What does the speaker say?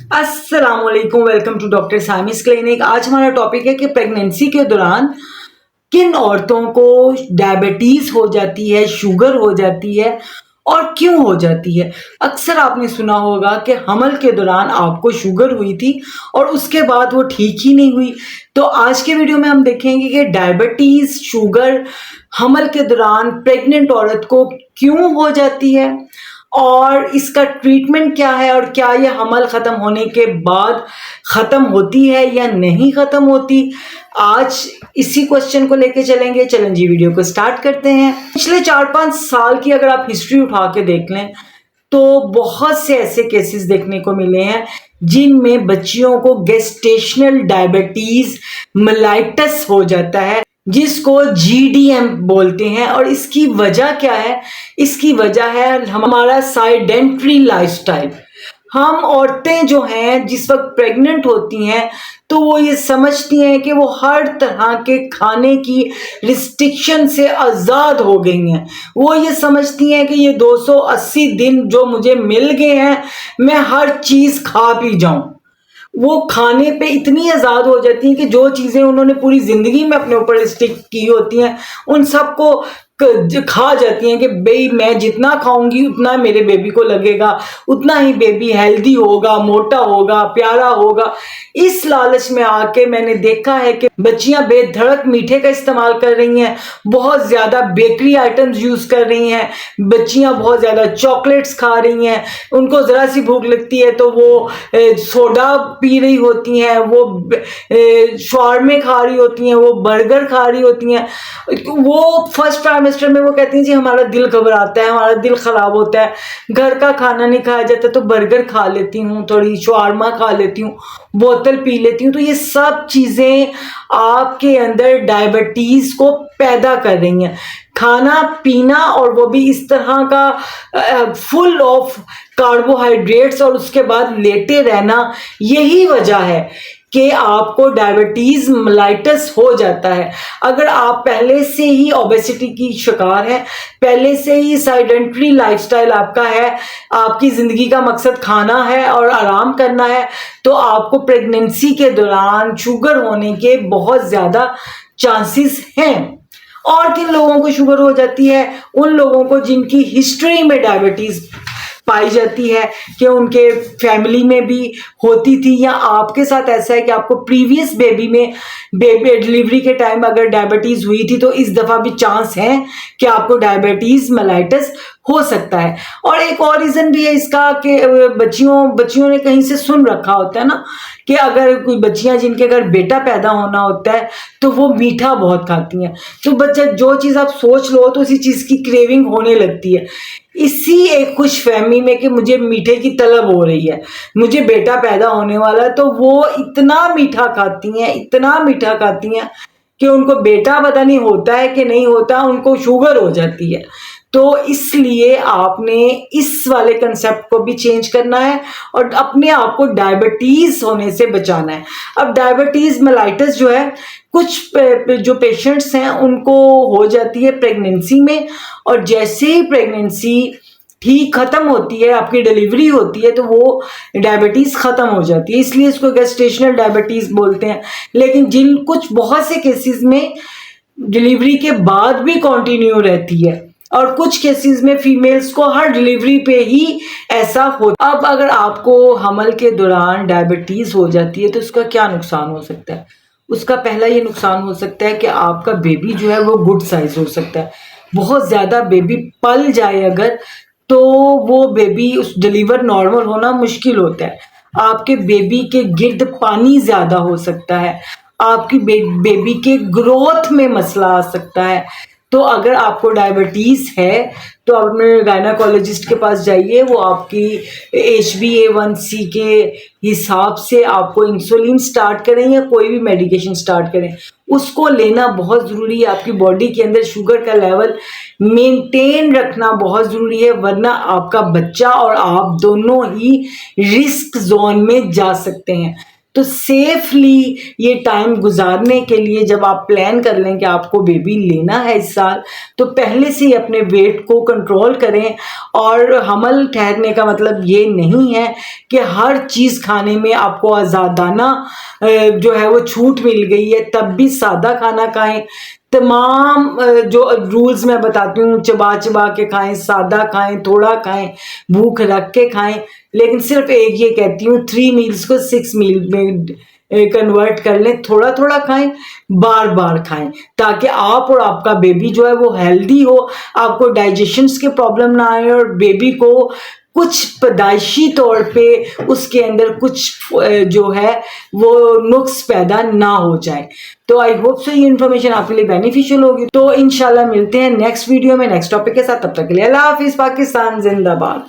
अस्सलाम वालेकुम, welcome to doctor सामिस clinic. आज हमारा टॉपिक है कि प्रेगनेंसी के दौरान किन औरतों को डायबिटीज हो जाती है, शुगर हो जाती है और क्यों हो जाती है। अक्सर आपने सुना होगा कि हमल के दौरान आपको शुगर हुई थी और उसके बाद वो ठीक ही नहीं हुई। तो आज के वीडियो में हम देखेंगे कि डायबिटीज, शुगर हमल के दौरान प्रेग्नेंट औरत को क्यों हो जाती है और इसका ट्रीटमेंट क्या है और क्या ये हमल खत्म होने के बाद खत्म होती है या नहीं खत्म होती। आज इसी क्वेश्चन को लेके चलेंगे। चलें जी, वीडियो को स्टार्ट करते हैं। पिछले 4-5 साल की अगर आप हिस्ट्री उठा के देख लें तो बहुत से ऐसे केसेस देखने को मिले हैं जिनमें बच्चियों को गेस्टेशनल डायबिटीज मेलाइटस हो जाता है, जिसको जीडीएम बोलते हैं। और इसकी वजह क्या है? इसकी वजह है हमारा साइडेंट्री लाइफस्टाइल। हम औरतें जो हैं जिस वक्त प्रेग्नेंट होती हैं तो वो ये समझती हैं कि वो हर तरह के खाने की रिस्ट्रिक्शन से आज़ाद हो गई हैं। वो ये समझती हैं कि ये 280 दिन जो मुझे मिल गए हैं मैं हर चीज़ खा पी जाऊं। वो खाने पे इतनी आज़ाद हो जाती हैं कि जो चीज़ें उन्होंने पूरी ज़िंदगी में अपने ऊपर रिस्ट्रिक्ट की होती हैं उन सबको खा जाती हैं कि भाई मैं जितना खाऊंगी उतना मेरे बेबी को लगेगा, उतना ही बेबी हेल्दी होगा, मोटा होगा, प्यारा होगा। इस लालच में आके मैंने देखा है कि बच्चियां बेधड़क मीठे का इस्तेमाल कर रही हैं, बहुत ज़्यादा बेकरी आइटम्स यूज़ कर रही हैं, बच्चियां बहुत ज़्यादा चॉकलेट्स खा रही हैं। उनको ज़रा सी भूख लगती है तो वो सोडा पी रही होती हैं, वो शॉर्मे खा रही होती हैं, वो बर्गर खा रही होती हैं। वो फर्स्ट ट्राइमेस्टर में वो कहती हैं जी हमारा दिल घबराता है, हमारा दिल खराब होता है, घर का खाना नहीं खाया जाता तो बर्गर खा लेती हूँ, थोड़ी शॉर्मा खा लेती हूँ, बोतल पी लेती हूँ। तो ये सब चीज़ें आपके अंदर डायबिटीज को पैदा कर रही हैं। खाना पीना और वो भी इस तरह का फुल ऑफ कार्बोहाइड्रेट्स और उसके बाद लेटे रहना, यही वजह है कि आपको डायबिटीज मेलाइटस हो जाता है। अगर आप पहले से ही ओबेसिटी की शिकार हैं, पहले से ही साइडेंट्री लाइफस्टाइल आपका है, आपकी जिंदगी का मकसद खाना है और आराम करना है, तो आपको प्रेगनेंसी के दौरान शुगर होने के बहुत ज्यादा चांसेस हैं। और किन लोगों को शुगर हो जाती है? उन लोगों को जिनकी हिस्ट्री में डायबिटीज पाई जाती है कि उनके फैमिली में भी होती थी, या आपके साथ ऐसा है कि आपको प्रीवियस बेबी में बेबी डिलीवरी के टाइम अगर डायबिटीज हुई थी तो इस दफा भी चांस है कि आपको डायबिटीज मेलाइटस हो सकता है। और एक और रीजन भी है इसका कि बच्चियों ने कहीं से सुन रखा होता है ना कि अगर कोई बच्चियां जिनके घर बेटा पैदा होना होता है तो वो मीठा बहुत खाती हैं। तो बच्चा जो चीज़ आप सोच लो तो उसी चीज़ की क्रेविंग होने लगती है। इसी एक खुशफहमी में कि मुझे मीठे की तलब हो रही है, मुझे बेटा पैदा होने वाला है, तो वो इतना मीठा खाती हैं, इतना मीठा खाती हैं कि उनको बेटा पता नहीं होता है कि नहीं होता, उनको शुगर हो जाती है। तो इसलिए आपने इस वाले कंसेप्ट को भी चेंज करना है और अपने आप को डायबिटीज होने से बचाना है। अब डायबिटीज मेलाइटस जो है, कुछ जो पेशेंट्स हैं उनको हो जाती है प्रेगनेंसी में, और जैसे ही प्रेगनेंसी ठीक खत्म होती है, आपकी डिलीवरी होती है, तो वो डायबिटीज खत्म हो जाती है, इसलिए इसको गेस्टेशनल डायबिटीज बोलते हैं। लेकिन जिन कुछ बहुत से केसेस में डिलीवरी के बाद भी कंटिन्यू रहती है और कुछ केसेस में फीमेल्स को हर डिलीवरी पे ही ऐसा हो। अब अगर आपको हमल के दौरान डायबिटीज हो जाती है तो उसका क्या नुकसान हो सकता है? उसका पहला ये नुकसान हो सकता है कि आपका बेबी जो है वो गुड साइज हो सकता है। बहुत ज़्यादा बेबी पल जाए अगर, तो वो बेबी उस डिलीवर नॉर्मल होना मुश्किल होता है। आपके बेबी के गिर्द पानी ज़्यादा हो सकता है, आपकी बेबी के ग्रोथ में मसला आ सकता है। तो अगर आपको डायबिटीज़ है तो अपने गायनाकोलॉजिस्ट के पास जाइए, वो आपकी HbA1c के हिसाब से आपको इंसुलिन स्टार्ट करें या कोई भी मेडिकेशन स्टार्ट करें, उसको लेना बहुत ज़रूरी है। आपकी बॉडी के अंदर शुगर का लेवल मेंटेन रखना बहुत ज़रूरी है, वरना आपका बच्चा और आप दोनों ही रिस्क जोन में जा सकते हैं। तो सेफली ये टाइम गुजारने के लिए जब आप प्लान कर लें कि आपको बेबी लेना है इस साल, तो पहले से ही अपने वेट को कंट्रोल करें। और हमल ठहरने का मतलब ये नहीं है कि हर चीज़ खाने में आपको आज़ादाना जो है वो छूट मिल गई है, तब भी सादा खाना खाएं। तमाम जो रूल्स मैं बताती हूँ, चबा चबा के खाएं, सादा खाएं, थोड़ा खाएं, भूख रख के खाएं, लेकिन सिर्फ एक ये कहती हूँ 3 मील्स को 6 मील में कन्वर्ट कर लें। थोड़ा थोड़ा खाएं, बार बार खाएं, ताकि आप और आपका बेबी जो है वो हेल्दी हो, आपको डाइजेशन के प्रॉब्लम ना आए और बेबी को कुछ पैदाइशी तौर पे उसके अंदर कुछ जो है वो नुक्स पैदा ना हो जाए। तो आई होप सो ये इन्फॉर्मेशन आपके लिए बेनिफिशियल होगी। तो इंशाल्लाह मिलते हैं नेक्स्ट वीडियो में नेक्स्ट टॉपिक के साथ। तब तक के लिए अल्लाह हाफिज। पाकिस्तान जिंदाबाद।